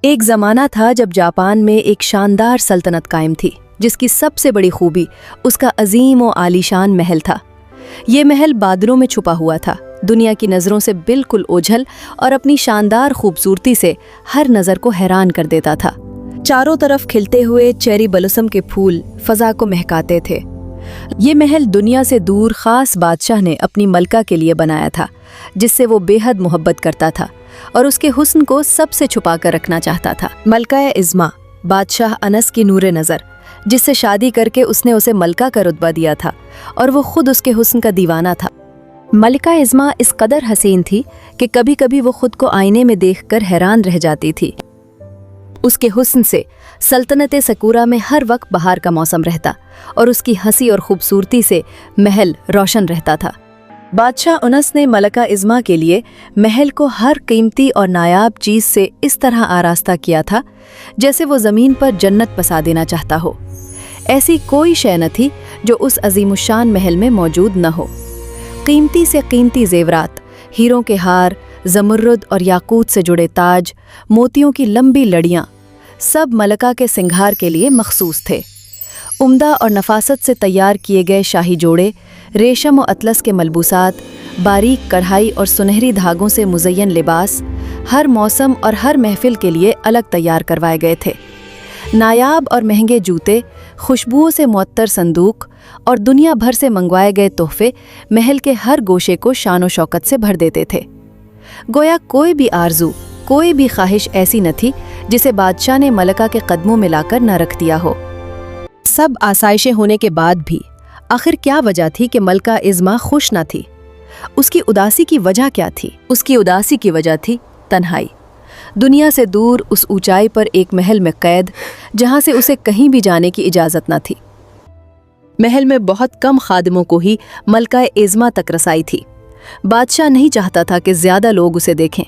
ایک زمانہ تھا جب جاپان میں ایک شاندار سلطنت قائم تھی جس کی سب سے بڑی خوبی اس کا عظیم و عالیشان محل تھا۔ یہ محل بادلوں میں چھپا ہوا تھا، دنیا کی نظروں سے بالکل اوجھل اور اپنی شاندار خوبصورتی سے ہر نظر کو حیران کر دیتا تھا۔ چاروں طرف کھلتے ہوئے چیری بلسم کے پھول فضا کو مہکاتے تھے۔ یہ محل دنیا سے دور خاص بادشاہ نے اپنی ملکہ کے لیے بنایا تھا، جس سے وہ بے حد محبت کرتا تھا اور اس کے حسن کو سب سے چھپا کر رکھنا چاہتا تھا۔ ملکہ ازما بادشاہ انس کی نور نظر، جس سے شادی کر کے اس نے اسے ملکہ کا رتبہ دیا تھا اور وہ خود اس کے حسن کا دیوانہ تھا۔ ملکہ ازما اس قدر حسین تھی کہ کبھی کبھی وہ خود کو آئینے میں دیکھ کر حیران رہ جاتی تھی۔ اس کے حسن سے سلطنت سکورا میں ہر وقت بہار کا موسم رہتا اور اس کی ہنسی اور خوبصورتی سے محل روشن رہتا تھا۔ بادشاہ انس نے ملکہ ازما کے لیے محل کو ہر قیمتی اور نایاب چیز سے اس طرح آراستہ کیا تھا جیسے وہ زمین پر جنت بسا دینا چاہتا ہو۔ ایسی کوئی شے نہ تھی جو اس عظیم الشان محل میں موجود نہ ہو۔ قیمتی سے قیمتی زیورات، ہیروں کے ہار، زمرد اور یاقوت سے جڑے تاج، موتیوں کی لمبی لڑیاں، سب ملکہ کے سنگھار کے لیے مخصوص تھے۔ عمدہ اور نفاست سے تیار کیے گئے شاہی جوڑے، ریشم و اطلس کے ملبوسات، باریک کڑھائی اور سنہری دھاگوں سے مزین لباس ہر موسم اور ہر محفل کے لیے الگ تیار کروائے گئے تھے۔ نایاب اور مہنگے جوتے، خوشبوؤں سے معطر صندوق اور دنیا بھر سے منگوائے گئے تحفے محل کے ہر گوشے کو شان و شوکت سے بھر دیتے تھے۔ گویا کوئی بھی آرزو، کوئی بھی خواہش ایسی نہ تھی جسے بادشاہ نے ملکہ کے قدموں میں لا کر نہ رکھ دیا ہو۔ سب آسائشیں ہونے کے بعد بھی آخر کیا وجہ تھی کہ ملکہ ازما خوش نہ تھی؟ اس کی اداسی کی وجہ کیا تھی؟ اس کی اداسی کی وجہ تھی تنہائی۔ دنیا سے دور اس اونچائی پر ایک محل میں قید، جہاں سے اسے کہیں بھی جانے کی اجازت نہ تھی۔ محل میں بہت کم خادموں کو ہی ملکہ ازما تک رسائی تھی۔ بادشاہ نہیں چاہتا تھا کہ زیادہ لوگ اسے دیکھیں۔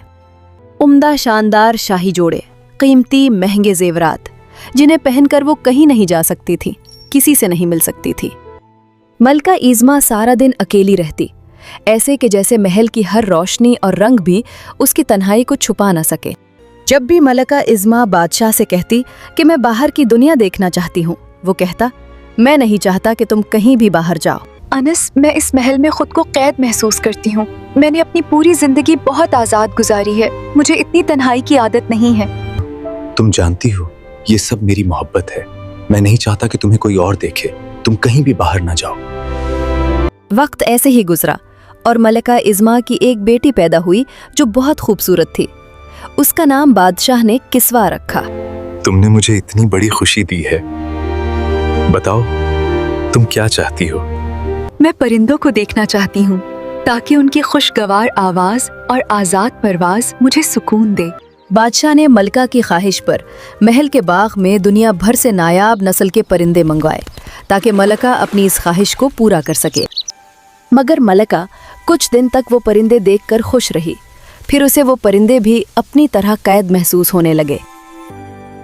عمدہ شاندار شاہی جوڑے، قیمتی مہنگے زیورات، جنہیں پہن کر وہ کہیں نہیں جا سکتی تھی، کسی سے نہیں مل سکتی تھی۔ ملکہ ازما سارا دن اکیلی رہتی، ایسے کہ جیسے محل کی ہر روشنی اور رنگ بھی اس کی تنہائی کو چھپا نہ سکے۔ جب بھی ملکہ ازما بادشاہ سے کہتی کہ میں باہر کی دنیا دیکھنا چاہتی ہوں، وہ کہتا میں نہیں چاہتا کہ تم کہیں بھی باہر جاؤ۔ انس، میں اس محل میں خود کو قید محسوس کرتی ہوں۔ میں نے اپنی پوری زندگی بہت آزاد گزاری ہے، مجھے اتنی تنہائی کی عادت نہیں ہے۔ تم جانتی ہو یہ سب میری محبت ہے، میں نہیں چاہتا کہ تمہیں کوئی اور دیکھے، تم کہیں بھی باہر نہ جاؤ۔ وقت ایسے ہی گزرا اور ملکہ ازما کی ایک بیٹی پیدا ہوئی جو بہت خوبصورت تھی۔ اس کا نام بادشاہ نے کسوا رکھا۔ تم نے مجھے اتنی بڑی خوشی دی ہے، بتاؤ تم کیا چاہتی ہو؟ میں پرندوں کو دیکھنا چاہتی ہوں تاکہ ان کی خوشگوار آواز اور آزاد پرواز مجھے سکون دے۔ بادشاہ نے ملکہ کی خواہش پر محل کے باغ میں دنیا بھر سے نایاب نسل کے پرندے منگوائے تاکہ ملکہ اپنی اس خواہش کو پورا کر سکے۔ مگر ملکہ کچھ دن تک وہ پرندے دیکھ کر خوش رہی، پھر اسے وہ پرندے بھی اپنی طرح قید محسوس ہونے لگے۔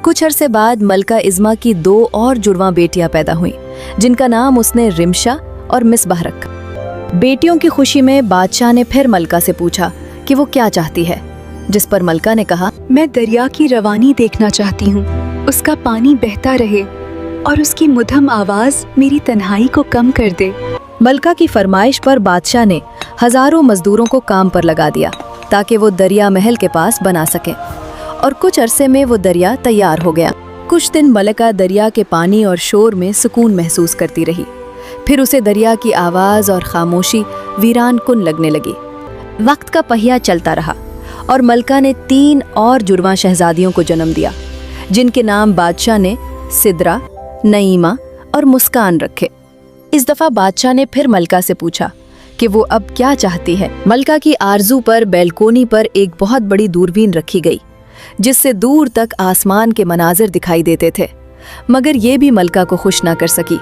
کچھ عرصے بعد ملکہ ازما کی 2 اور جڑواں بیٹیاں پیدا ہوئیں، جن کا نام اس نے رمشا اور مصباح رکھا۔ بیٹیوں کی خوشی میں بادشاہ نے پھر ملکہ سے پوچھا کہ وہ کیا چاہتی ہے، جس پر ملکہ نے کہا میں دریا کی روانی دیکھنا چاہتی ہوں، اس کا پانی بہتا رہے اور اس کی مدھم آواز میری تنہائی کو کم کر دے۔ ملکہ کی فرمائش پر بادشاہ نے ہزاروں مزدوروں کو کام پر لگا دیا تاکہ وہ دریا محل کے پاس بنا سکیں، اور کچھ عرصے میں وہ دریا تیار ہو گیا۔ کچھ دن ملکہ دریا کے پانی اور شور میں سکون محسوس کرتی رہی، پھر اسے دریا کی آواز اور خاموشی ویران کن لگنے لگی۔ وقت کا پہیہ چلتا رہا اور ملکہ نے 3 اور جڑواں شہزادیوں کو جنم دیا، جن کے نام بادشاہ نے سدرا، نعیمہ اور مسکان رکھے۔ اس دفعہ بادشاہ نے پھر ملکہ سے پوچھا کہ وہ اب کیا چاہتی ہے۔ ملکہ کی آرزو پر بیلکونی پر ایک بہت بڑی دوربین رکھی گئی، جس سے دور تک آسمان کے مناظر دکھائی دیتے تھے، مگر یہ بھی ملکہ کو خوش نہ کر سکی۔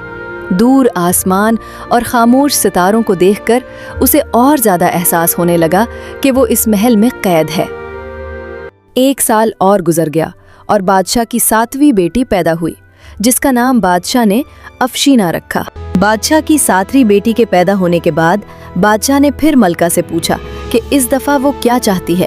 دور آسمان اور خاموش ستاروں کو دیکھ کر اسے اور زیادہ احساس ہونے لگا کہ وہ اس محل میں قید ہے۔ 1 سال اور گزر گیا اور بادشاہ کی 7ویں بیٹی پیدا ہوئی، جس کا نام بادشاہ نے افشینہ رکھا۔ بادشاہ کی 7ویں بیٹی کے پیدا ہونے کے بعد بادشاہ نے پھر ملکہ سے پوچھا کہ اس دفعہ وہ کیا چاہتی ہے۔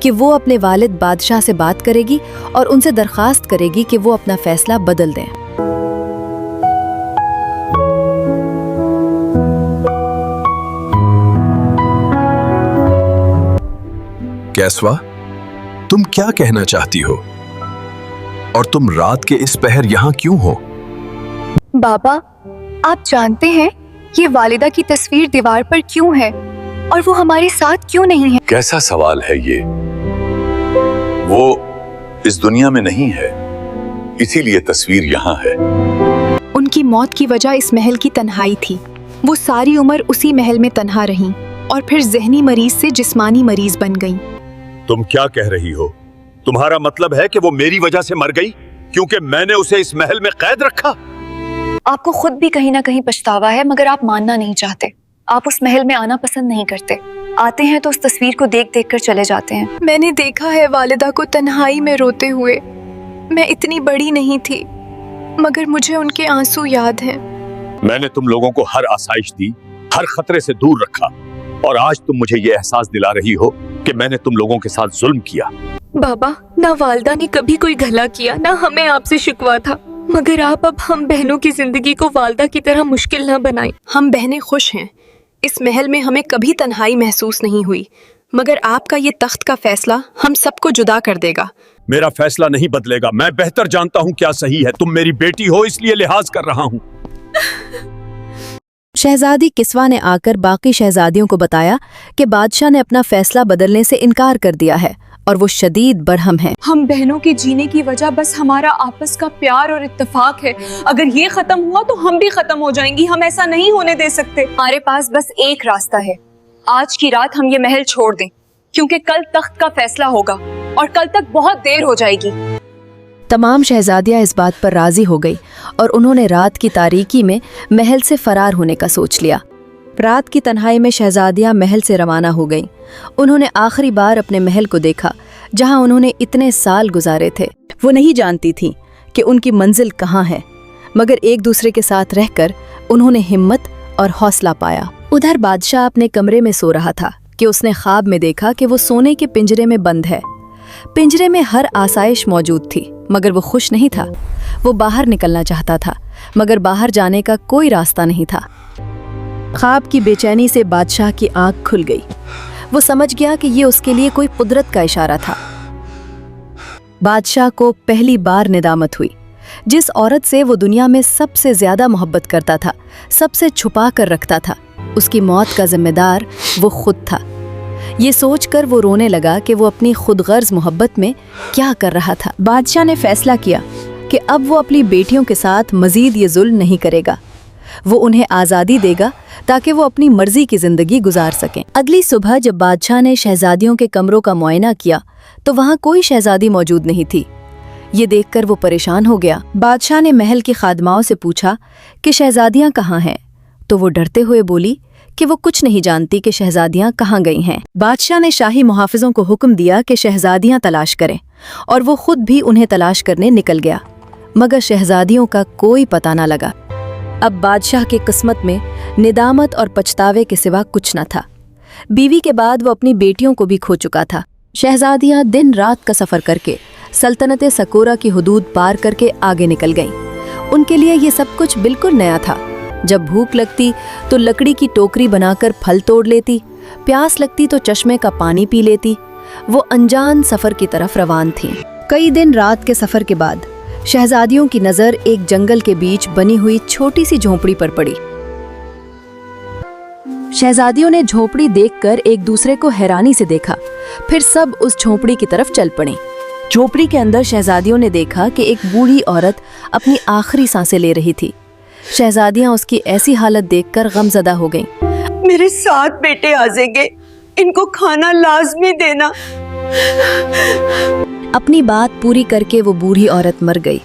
کہ وہ اپنے والد بادشاہ سے بات کرے گی اور ان سے درخواست کرے گی کہ وہ اپنا فیصلہ بدل دیں۔ کیسوا، تم کیا کہنا چاہتی ہو؟ اور تم رات کے اس پہر یہاں کیوں ہو؟ بابا، آپ جانتے ہیں یہ والدہ کی تصویر دیوار پر کیوں ہے اور وہ ہمارے ساتھ کیوں نہیں ہے؟ کیسا سوال ہے یہ؟ وہ اس دنیا میں نہیں ہے، اسی لیے تصویر یہاں ہے۔ ان کی موت کی وجہ اس محل کی تنہائی تھی۔ وہ ساری عمر اسی محل میں تنہا رہیں اور پھر ذہنی مریض سے جسمانی مریض بن گئیں۔ تم کیا کہہ رہی ہو؟ تمہارا مطلب ہے کہ وہ میری وجہ سے مر گئی کیونکہ میں نے اسے اس محل میں قید رکھا؟ آپ کو خود بھی کہیں نہ کہیں پچھتاوا ہے، مگر آپ ماننا نہیں چاہتے۔ آپ اس محل میں آنا پسند نہیں کرتے، آتے ہیں تو اس تصویر کو دیکھ دیکھ کر چلے جاتے ہیں۔ میں نے دیکھا ہے والدہ کو تنہائی میں روتے ہوئے۔ میں اتنی بڑی نہیں تھی، مگر مجھے ان کے آنسو یاد ہیں۔ میں نے تم لوگوں کو ہر آسائش دی، ہر خطرے سے دور رکھا، اور آج تم مجھے یہ احساس دلا رہی ہو کہ میں نے تم لوگوں کے ساتھ ظلم کیا۔ بابا، نہ والدہ نے کبھی کوئی گھلا کیا، نہ ہمیں آپ سے شکوہ تھا، مگر آپ اب ہم بہنوں کی زندگی کو والدہ کی طرح مشکل نہ بنائیں۔ ہم بہنیں خوش ہیں، اس محل میں ہمیں کبھی تنہائی محسوس نہیں ہوئی، مگر آپ کا یہ تخت کا فیصلہ ہم سب کو جدا کر دے گا۔ میرا فیصلہ نہیں بدلے گا، میں بہتر جانتا ہوں کیا صحیح ہے۔ تم میری بیٹی ہو، اس لیے لحاظ کر رہا ہوں۔ شہزادی کسوا نے آ کر باقی شہزادیوں کو بتایا کہ بادشاہ نے اپنا فیصلہ بدلنے سے انکار کر دیا ہے اور وہ شدید برہم ہیں۔ ہم بہنوں کے جینے کی وجہ بس ہمارا آپس کا پیار اور اتفاق ہے۔ اگر یہ ختم ہوا تو ہم بھی ختم ہو جائیں گی۔ ہم ایسا نہیں ہونے دے سکتے۔ ہمارے پاس بس ایک راستہ ہے، آج کی رات ہم یہ محل چھوڑ دیں، کیونکہ کل تخت کا فیصلہ ہوگا اور کل تک بہت دیر ہو جائے گی۔ تمام شہزادیاں اس بات پر راضی ہو گئی اور انہوں نے رات کی تاریکی میں محل سے فرار ہونے کا سوچ لیا۔ رات کی تنہائی میں شہزادیاں محل سے روانہ ہو گئیں۔ انہوں نے آخری بار اپنے محل کو دیکھا جہاں انہوں نے اتنے سال گزارے تھے۔ وہ نہیں جانتی تھیں کہ ان کی منزل کہاں ہے، مگر ایک دوسرے کے ساتھ رہ کر انہوں نے ہمت اور حوصلہ پایا۔ ادھر بادشاہ اپنے کمرے میں سو رہا تھا کہ اس نے خواب میں دیکھا کہ وہ سونے کے پنجرے میں بند ہے۔ پنجرے میں ہر آسائش موجود تھی، مگر وہ خوش نہیں تھا۔ وہ باہر نکلنا چاہتا تھا، مگر باہر جانے کا کوئی راستہ نہیں تھا۔ خواب کی بے چینی سے بادشاہ کی آنکھ کھل گئی۔ وہ سمجھ گیا کہ یہ اس کے لیے کوئی قدرت کا اشارہ تھا۔ بادشاہ کو پہلی بار ندامت ہوئی۔ جس عورت سے وہ دنیا میں سب سے زیادہ محبت کرتا تھا، سب سے چھپا کر رکھتا تھا، اس کی موت کا ذمہ دار وہ خود تھا۔ یہ سوچ کر وہ رونے لگا کہ وہ اپنی خود غرض محبت میں کیا کر رہا تھا۔ بادشاہ نے فیصلہ کیا کہ اب وہ اپنی بیٹیوں کے ساتھ مزید یہ ظلم نہیں کرے گا۔ وہ انہیں آزادی دے گا تاکہ وہ اپنی مرضی کی زندگی گزار سکیں۔ اگلی صبح جب بادشاہ نے شہزادیوں کے کمروں کا معائنہ کیا تو وہاں کوئی شہزادی موجود نہیں تھی۔ یہ دیکھ کر وہ پریشان ہو گیا۔ بادشاہ نے محل کی خادماؤں سے پوچھا کہ شہزادیاں کہاں ہیں، تو وہ ڈرتے ہوئے بولی کہ وہ کچھ نہیں جانتی کہ شہزادیاں کہاں گئی ہیں۔ بادشاہ نے شاہی محافظوں کو حکم دیا کہ شہزادیاں تلاش کریں، اور وہ خود بھی انہیں تلاش کرنے نکل گیا، مگر شہزادیوں کا کوئی پتہ نہ لگا۔ اب بادشاہ کی قسمت میں ندامت اور پچھتاوے کے سوا کچھ نہ تھا۔ بیوی کے بعد وہ اپنی بیٹیوں کو بھی کھو چکا تھا۔ شہزادیاں دن رات کا سفر کر کے سلطنت سکورا کی حدود پار کر کے آگے نکل گئیں۔ ان کے لیے یہ سب کچھ بالکل نیا تھا۔ جب بھوک لگتی تو لکڑی کی ٹوکری بنا کر پھل توڑ لیتی، پیاس لگتی تو چشمے کا پانی پی لیتی۔ وہ انجان سفر کی طرف روان تھیں۔ کئی دن رات کے سفر کے بعد شہزادیوں کی نظر ایک جنگل کے بیچ بنی ہوئی چھوٹی سی جھونپڑی پر پڑی۔ شہزادیوں نے جھونپڑی دیکھ کر ایک دوسرے کو حیرانی سے دیکھا، پھر سب اس جھونپڑی کی طرف چل پڑیں۔ جھونپڑی کے اندر شہزادیوں نے دیکھا کہ ایک بوڑھی عورت اپنی آخری سانسیں لے رہی تھی۔ شہزادیاں اس کی ایسی حالت دیکھ کر غمزدہ ہو گئیں۔ میرے 7 بیٹے آ جائیں گے، ان کو کھانا لازمی دینا۔ اپنی بات پوری کر کے وہ بوڑھی عورت مر گئی،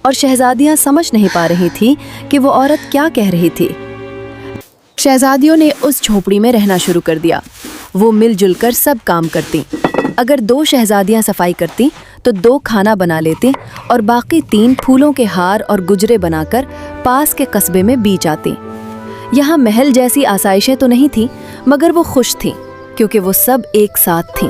اور شہزادیاں سمجھ نہیں پا رہی تھیں کہ وہ عورت کیا کہہ رہی تھی۔ شہزادیوں نے اس جھونپڑی میں رہنا شروع کر دیا۔ وہ مل جل کر سب کام کرتی۔ اگر 2 شہزادیاں صفائی کرتی تو 2 کھانا بنا لیتی، اور باقی 3 پھولوں کے ہار اور گجرے بنا کر پاس کے قصبے میں بیچ آتی۔ یہاں محل جیسی آسائشیں تو نہیں تھیں، مگر وہ خوش تھیں کیونکہ وہ سب ایک ساتھ تھیں۔